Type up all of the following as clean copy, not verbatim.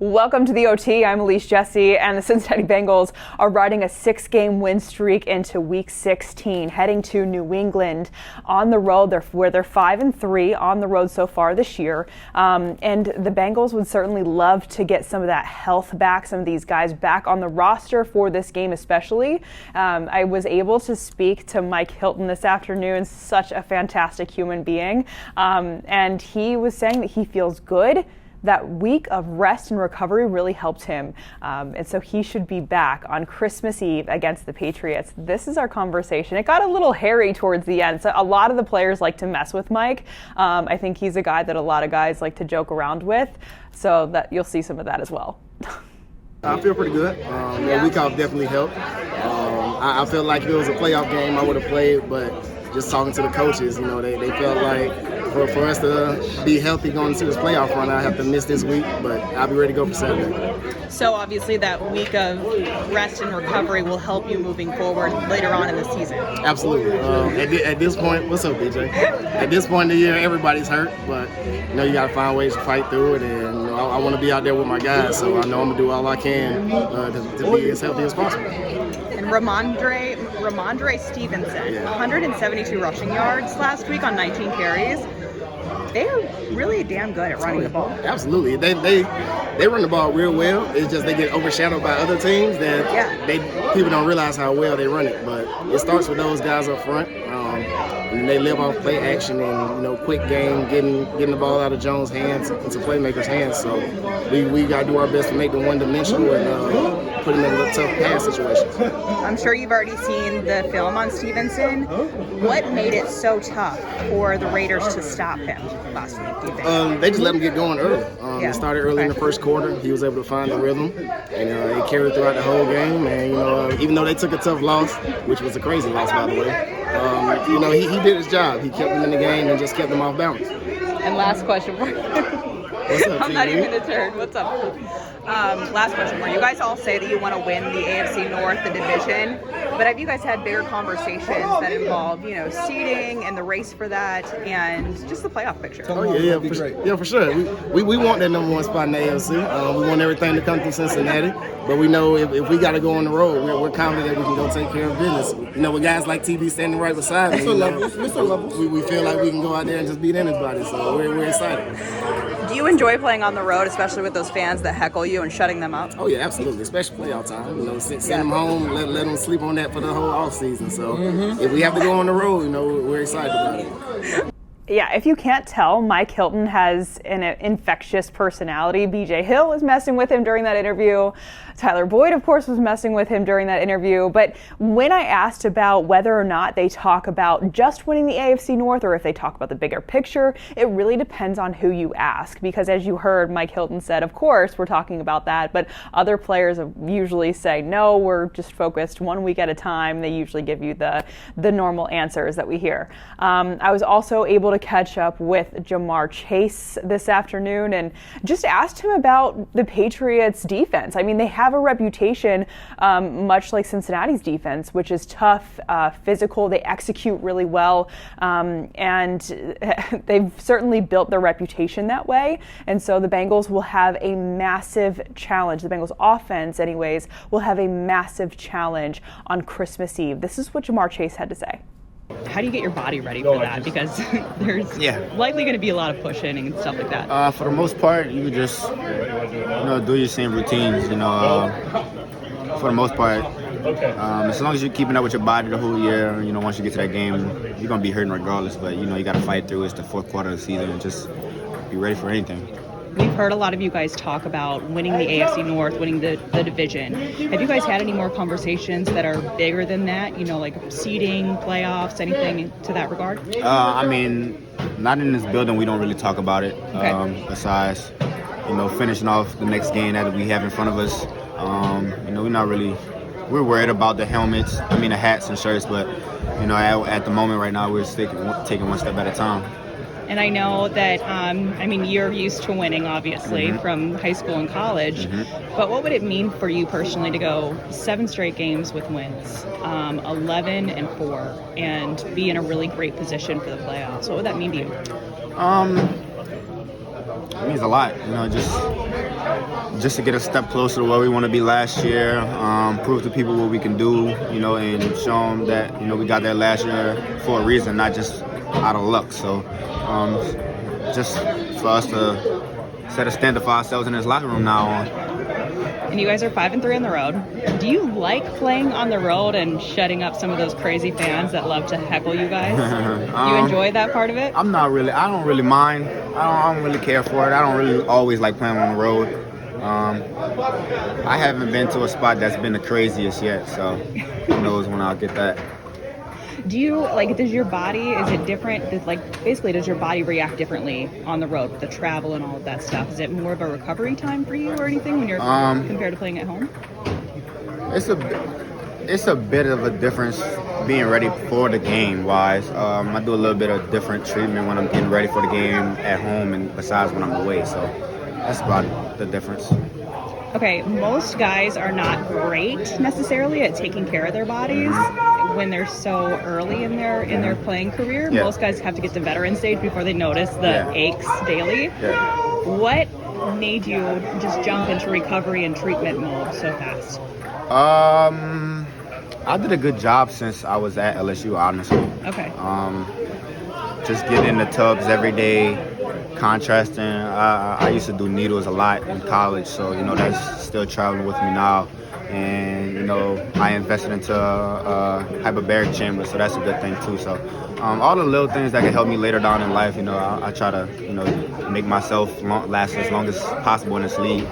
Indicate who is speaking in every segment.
Speaker 1: Welcome to the OT. I'm Elise Jesse, and the Cincinnati Bengals are riding a 6-game win streak into Week 16, heading to New England on the road, where they're 5-3 on the road so far this year. And the Bengals would certainly love to get some of that health back, some of these guys back on the roster for this game especially. I was able to speak to Mike Hilton this afternoon, such a fantastic human being, and he was saying that he feels good. That week of rest and recovery really helped him, and so he should be back on Christmas Eve against the Patriots. This is our conversation. It got a little hairy towards the end, so a lot of the players like to mess with Mike. I think he's a guy that a lot of guys like to joke around with, so that you'll see some of that as well.
Speaker 2: I feel pretty good. The week off definitely helped. I feel like if it was a playoff game, I would have played, but just talking to the coaches, they felt like for us to be healthy going into this playoff run, I have to miss this week, but I'll be ready to go for Saturday.
Speaker 3: So obviously that week of rest and recovery will help you moving forward later on in the season.
Speaker 2: Absolutely. At this point, what's up, BJ? At this point in the year, everybody's hurt, but you got to find ways to fight through it, and I want to be out there with my guys, so I know I'm going to do all I can to be as healthy as possible.
Speaker 3: And Ramondre Stevenson, 172 rushing yards last week on 19 carries. They are really damn good at running the ball.
Speaker 2: Absolutely. They run the ball real well. It's just they get overshadowed by other teams that people don't realize how well they run it. But it starts with those guys up front. And they live off play action and quick game, getting the ball out of Jones' hands into playmakers' hands. So we got to do our best to make them one-dimensional and put them in tough pass situations.
Speaker 3: I'm sure you've already seen the film on Stevenson. What made it so tough for the Raiders to stop him last week, do you think?
Speaker 2: They just let him get going early. It started early in the first quarter. He was able to find the rhythm, and he carried throughout the whole game. And even though they took a tough loss, which was a crazy loss, by the way, he did his job. He kept them in the game and just kept them off balance.
Speaker 3: And last question for you.
Speaker 2: What's up,
Speaker 3: I'm not even a turn. What's up? Last question for you. You guys all say that you want to win the AFC North, the division, but have you guys had bigger conversations that involve, seeding and the race for that and just the playoff picture?
Speaker 2: For sure. We want that number one spot in the AFC. We want everything to come through Cincinnati, but we know if we got to go on the road, we're confident that we can go take care of business. With guys like TB standing right beside me, we feel like we can go out there and just beat anybody, so we're excited.
Speaker 3: Do you enjoy playing on the road, especially with those fans that heckle you and shutting them up?
Speaker 2: Oh, yeah, absolutely, especially playoff time. Send them home, let them sleep on that for the whole offseason. So if we have to go on the road, we're excited about it.
Speaker 1: Yeah, if you can't tell, Mike Hilton has an infectious personality. BJ Hill was messing with him during that interview. Tyler Boyd, of course, was messing with him during that interview. But when I asked about whether or not they talk about just winning the AFC North or if they talk about the bigger picture, it really depends on who you ask. Because as you heard, Mike Hilton said, of course, we're talking about that. But other players usually say, no, we're just focused 1 week at a time. They usually give you the normal answers that we hear. I was also able to catch up with Jamar Chase this afternoon and just asked him about the Patriots defense. I mean, they have a reputation much like Cincinnati's defense, which is tough, physical. They execute really well, and they've certainly built their reputation that way. And so the Bengals will have a massive challenge. The Bengals offense, anyways, will have a massive challenge on Christmas Eve. This is what Jamar Chase had to say.
Speaker 3: How do you get your body ready for that? Because there's likely going to be a lot of pushing and stuff like that.
Speaker 4: For the most part, you just do your same routines. For the most part, as long as you're keeping up with your body the whole year, once you get to that game, you're going to be hurting regardless. But you got to fight through. It's the fourth quarter of the season, and just be ready for anything.
Speaker 3: We've heard a lot of you guys talk about winning the AFC North, winning the division. Have you guys had any more conversations that are bigger than that? Like seeding, playoffs, anything to that regard?
Speaker 4: Not in this building. We don't really talk about it.
Speaker 3: Okay.
Speaker 4: Besides, finishing off the next game that we have in front of us. We're worried about the helmets. The hats and shirts. But at the moment right now, we're taking one step at a time.
Speaker 3: And I know that, you're used to winning, obviously, from high school and college. But what would it mean for you personally to go 7 straight games with wins, 11-4, and be in a really great position for the playoffs? What would that mean to you?
Speaker 4: It means a lot. Just just to get a step closer to where we want to be last year, prove to people what we can do, you know, and show them that, you know, we got there last year for a reason, not just out of luck. So just for us to set a standard for ourselves in this locker room now on.
Speaker 3: And you guys are 5-3 on the road. Do you like playing on the road and shutting up some of those crazy fans that love to heckle you guys? Do you enjoy that part of it?
Speaker 4: I don't really mind. I don't really care for it. I don't really always like playing on the road. I haven't been to a spot that's been the craziest yet, so who knows when I'll get that.
Speaker 3: Do you, like, does your body, is it different? Basically, does your body react differently on the road with the travel and all of that stuff? Is it more of a recovery time for you or anything when you're compared to playing at home?
Speaker 4: It's a bit of a difference being ready for the game wise. I do a little bit of different treatment when I'm getting ready for the game at home and besides when I'm away, so that's about the difference.
Speaker 3: Okay, most guys are not great necessarily at taking care of their bodies when they're so early in their playing career.
Speaker 4: Yeah.
Speaker 3: Most guys have to get to veteran stage before they notice the aches daily.
Speaker 4: Yeah.
Speaker 3: What made you just jump into recovery and treatment mode so fast?
Speaker 4: I did a good job since I was at LSU, honestly.
Speaker 3: Okay.
Speaker 4: Just getting in the tubs every day, contrasting. I used to do needles a lot in college, so, you know, that's still traveling with me now. And, you know, I invested into a hyperbaric chamber, so that's a good thing too. So all the little things that can help me later down in life, you know, I try to, you know, make myself last as long as possible in this league.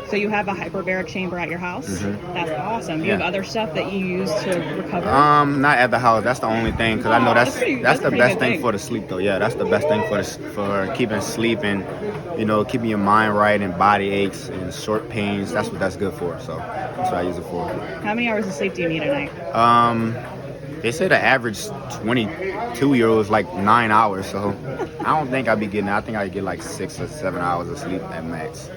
Speaker 3: So you have a hyperbaric chamber at your house?
Speaker 4: Mm-hmm.
Speaker 3: That's awesome. Do you have other stuff that you use to recover?
Speaker 4: Not at the house. That's the only thing, because I know that's the best thing
Speaker 3: thing
Speaker 4: for the sleep, though. Yeah, that's the best thing for keeping sleep and, you know, keeping your mind right and body aches and short pains. That's what that's good for. So that's what I use it for.
Speaker 3: How many hours of sleep do you need a night?
Speaker 4: They say the average 22-year-old is like 9 hours, so I don't think I'd be getting that. I think I'd get like 6 or 7 hours of sleep at max.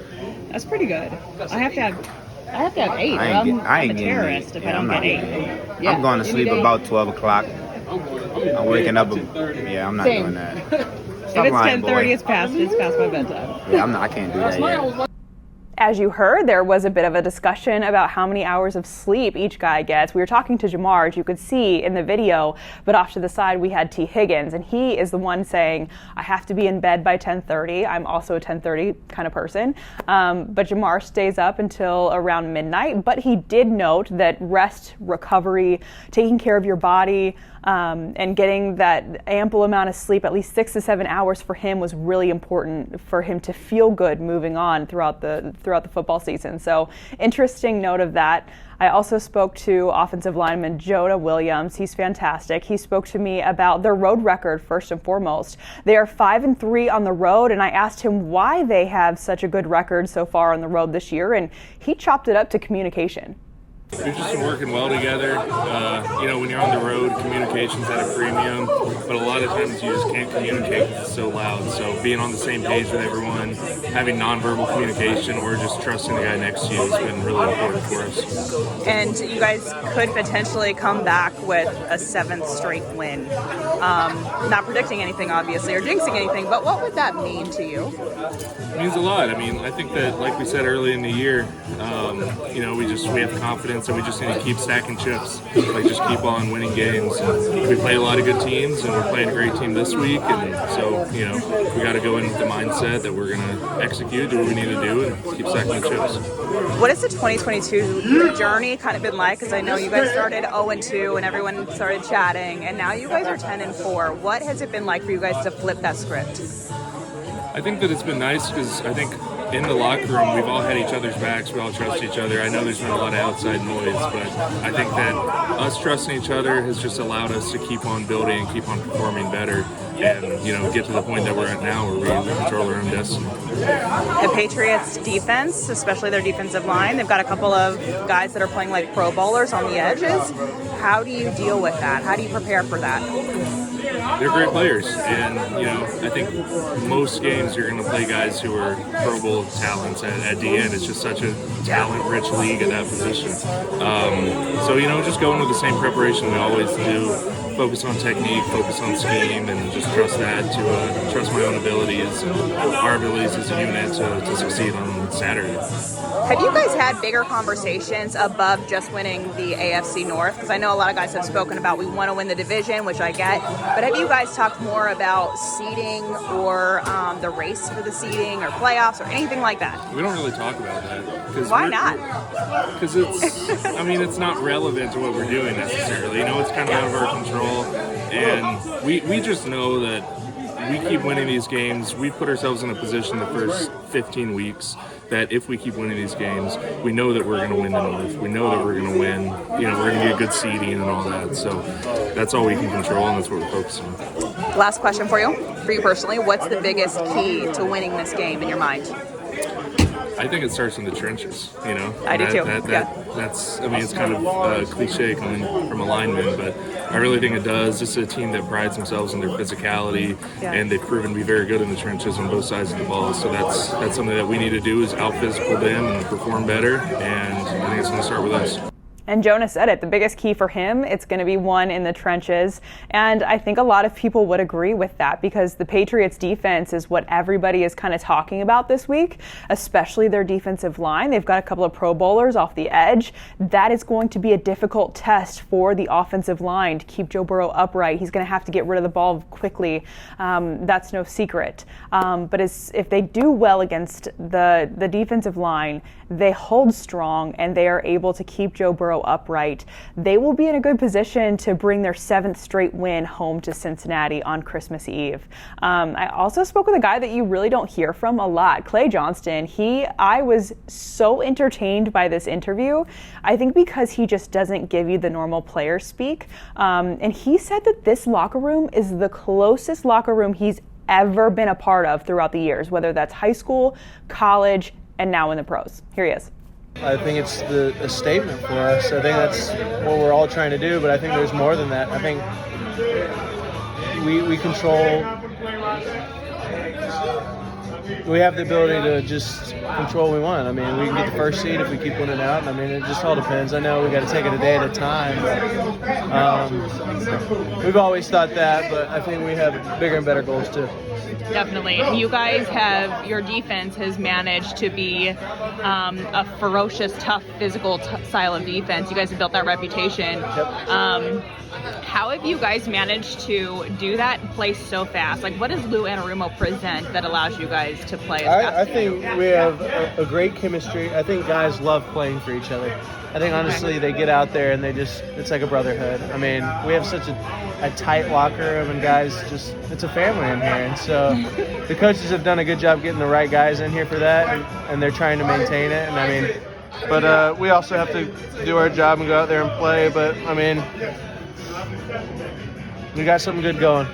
Speaker 3: That's pretty good. I have to have 8. I'm a terrorist if I don't get 8. Yeah.
Speaker 4: I'm going to sleep about 12 o'clock. I'm waking up. Yeah, I'm not doing that.
Speaker 3: If it's 10:30, it's past my bedtime.
Speaker 4: Yeah, I can't do that yet.
Speaker 1: As you heard, there was a bit of a discussion about how many hours of sleep each guy gets. We were talking to Jamar, as you could see in the video, but off to the side we had T. Higgins, and he is the one saying, I have to be in bed by 10:30. I'm also a 10:30 kind of person. But Jamar stays up until around midnight, but he did note that rest, recovery, taking care of your body, and getting that ample amount of sleep, at least 6 to 7 hours for him, was really important for him to feel good moving on throughout the football season. So interesting note of that. I also spoke to offensive lineman Jonah Williams. He's fantastic. He spoke to me about their road record first and foremost. They are 5-3 on the road, and I asked him why they have such a good record so far on the road this year, and he chopped it up to communication.
Speaker 5: We've just been working well together. You know, when you're on the road, communication's at a premium, but a lot of times you just can't communicate because it's so loud. So being on the same page with everyone, having nonverbal communication, or just trusting the guy next to you has been really important for us.
Speaker 3: And you guys could potentially come back with a 7th straight win. Not predicting anything, obviously, or jinxing anything, but what would that mean to you?
Speaker 5: It means a lot. I mean, I think that, like we said early in the year, you know, we have confidence and we just need to keep stacking chips. Like, just keep on winning games. And we play a lot of good teams, and we're playing a great team this week. And so, you know, we got to go in with the mindset that we're going to execute, do what we need to do, and keep stacking the chips.
Speaker 3: What has the 2022 journey kind of been like? Because I know you guys started 0-2 and everyone started chatting, and now you guys are 10-4. What has it been like for you guys to flip that script?
Speaker 5: I think that it's been nice because I think in the locker room we've all had each other's backs, we all trust each other. I know there's been a lot of outside noise, but I think that us trusting each other has just allowed us to keep on building and keep on performing better, and, you know, get to the point that we're at now where we control our own destiny.
Speaker 3: The Patriots defense, especially their defensive line, they've got a couple of guys that are playing like pro bowlers on the edges. How do you deal with that? How do you prepare for that?
Speaker 5: They're great players, and, you know, I think most games you're going to play guys who are Pro Bowl talents at the end. It's just such a talent-rich league at that position. So, you know, just going with the same preparation we always do focus on technique, focus on scheme, and just trust that to trust my own abilities and our abilities as a unit to succeed on Saturday.
Speaker 3: Have you guys had bigger conversations above just winning the AFC North? Because I know a lot of guys have spoken about we want to win the division, which I get. But have you guys talked more about seeding or the race for the seeding or playoffs or anything like that?
Speaker 5: We don't really talk about that.
Speaker 3: Why not?
Speaker 5: Because it's not relevant to what we're doing necessarily. It's kind of out of our control. And we just know that we keep winning these games. We put ourselves in a position the first 15 weeks that if we keep winning these games, we know that we're going to win the North. We know that we're going to win. We're going to get good seeding and all that. So that's all we can control, and that's what we're focusing on.
Speaker 3: Last question for you personally. What's the biggest key to winning this game in your mind?
Speaker 5: I think it starts in the trenches,
Speaker 3: I do too.
Speaker 5: That's, it's kind of cliche coming from a lineman, but I really think it does. This is a team that prides themselves in their physicality, and they've proven to be very good in the trenches on both sides of the ball. So that's something that we need to do is out-physical them and perform better, and I think it's going to start with us.
Speaker 1: And Jonah said it, the biggest key for him, it's going to be one in the trenches. And I think a lot of people would agree with that because the Patriots defense is what everybody is kind of talking about this week, especially their defensive line. They've got a couple of Pro Bowlers off the edge. That is going to be a difficult test for the offensive line to keep Joe Burrow upright. He's going to have to get rid of the ball quickly. That's no secret. But if they do well against the defensive line, they hold strong and they are able to keep Joe Burrow upright, they will be in a good position to bring their 7th straight win home to Cincinnati on Christmas Eve. I also spoke with a guy that you really don't hear from a lot, Clay Johnston. I was so entertained by this interview, I think because he just doesn't give you the normal player speak. And he said that this locker room is the closest locker room he's ever been a part of throughout the years, whether that's high school, college, and now in the pros. Here he is.
Speaker 6: I think it's a statement for us. I think that's what we're all trying to do, but I think there's more than that. I think we control. We have the ability to just control what we want. We can get the first seed if we keep winning out. It just all depends. I know we got to take it a day at a time, but we've always thought that, but I think we have bigger and better goals too.
Speaker 3: Definitely. You guys your defense has managed to be a ferocious, tough, physical style of defense. You guys have built that reputation.
Speaker 6: Yep.
Speaker 3: How have you guys managed to do that and play so fast? What does Lou Anarumo present that allows you guys to play as fast?
Speaker 6: I think we have a great chemistry. I think guys love playing for each other. I think honestly they get out there and it's like a brotherhood. We have such a tight locker room and guys it's a family in here. And so the coaches have done a good job getting the right guys in here for that and they're trying to maintain it. But we also have to do our job and go out there and play. But we got something good going.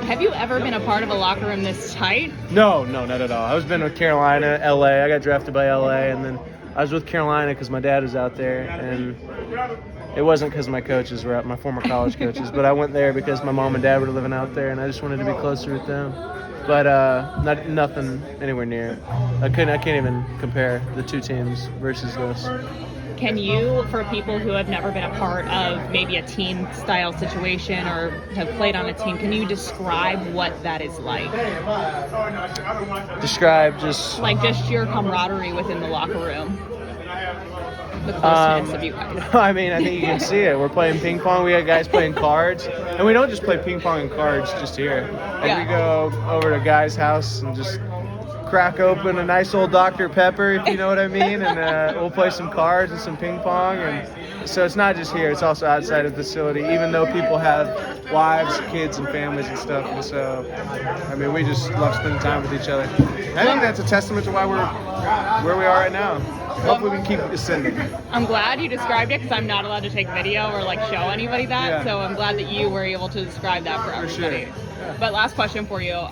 Speaker 3: Have you ever been a part of a locker room this tight?
Speaker 6: No, not at all. I was been with Carolina, LA. I got drafted by LA, and then I was with Carolina because my dad was out there, and it wasn't because my coaches were out, my former college coaches, but I went there because my mom and dad were living out there, and I just wanted to be closer with them. But nothing anywhere near. I can't even compare the two teams versus this.
Speaker 3: Can you, for people who have never been a part of maybe a team-style situation or have played on a team, can you describe what that is like?
Speaker 6: Describe just...
Speaker 3: just your camaraderie within the locker room. The closeness of you guys.
Speaker 6: I think you can see it. We're playing ping pong. We got guys playing cards. And we don't just play ping pong and cards just here. We go over to a guy's house and just crack open a nice old Dr. Pepper, if you know what I mean, and we'll play some cards and some ping pong. And so it's not just here, it's also outside of the facility, even though people have wives, kids, and families and stuff. And so, we just love spending time with each other. I think that's a testament to why we're where we are right now. Hopefully we can keep ascending.
Speaker 3: I'm glad you described it because I'm not allowed to take video or show anybody that.
Speaker 6: Yeah.
Speaker 3: So I'm glad that you were able to describe that for everybody.
Speaker 6: Sure. Yeah.
Speaker 3: But last question for you.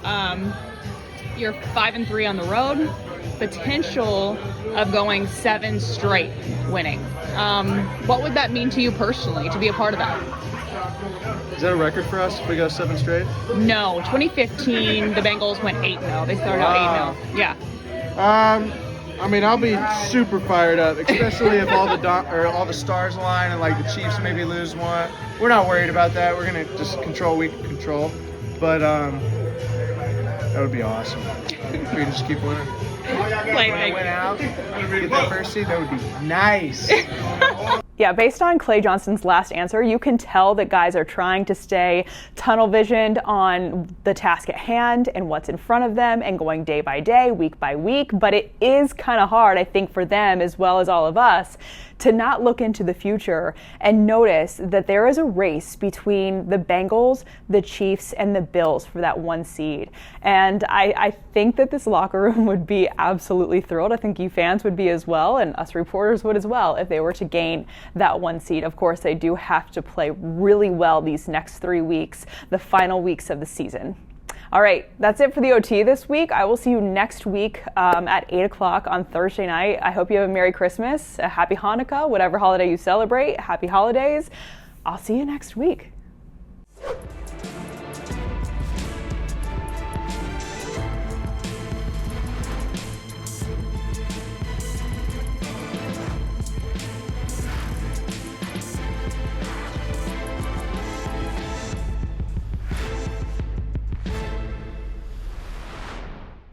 Speaker 3: You're 5-3 on the road, potential of going 7 straight winning. What would that mean to you personally to be a part of that?
Speaker 6: Is that a record for us if we go 7 straight?
Speaker 3: No, 2015 the Bengals went 8-0. They started out 8-0. Yeah.
Speaker 6: I mean, I'll be super fired up, especially if all the stars align and like the Chiefs maybe lose one. We're not worried about that. We're gonna just control we can control. But that would be awesome. If we just keep winning. Win out, get that first seed. That would be nice.
Speaker 1: Yeah, based on Clay Johnston's last answer, you can tell that guys are trying to stay tunnel visioned on the task at hand and what's in front of them and going day by day, week by week. But it is kind of hard, I think, for them as well as all of us to not look into the future and notice that there is a race between the Bengals, the Chiefs, and the Bills for that 1 seed. And I think that this locker room would be absolutely thrilled. I think you fans would be as well, and us reporters would as well, if they were to gain that 1 seed. Of course, they do have to play really well these next 3 weeks, the final weeks of the season. All right, that's it for the OT this week. I will see you next week at 8 o'clock on Thursday night. I hope you have a Merry Christmas, a Happy Hanukkah, whatever holiday you celebrate. Happy holidays. I'll see you next week.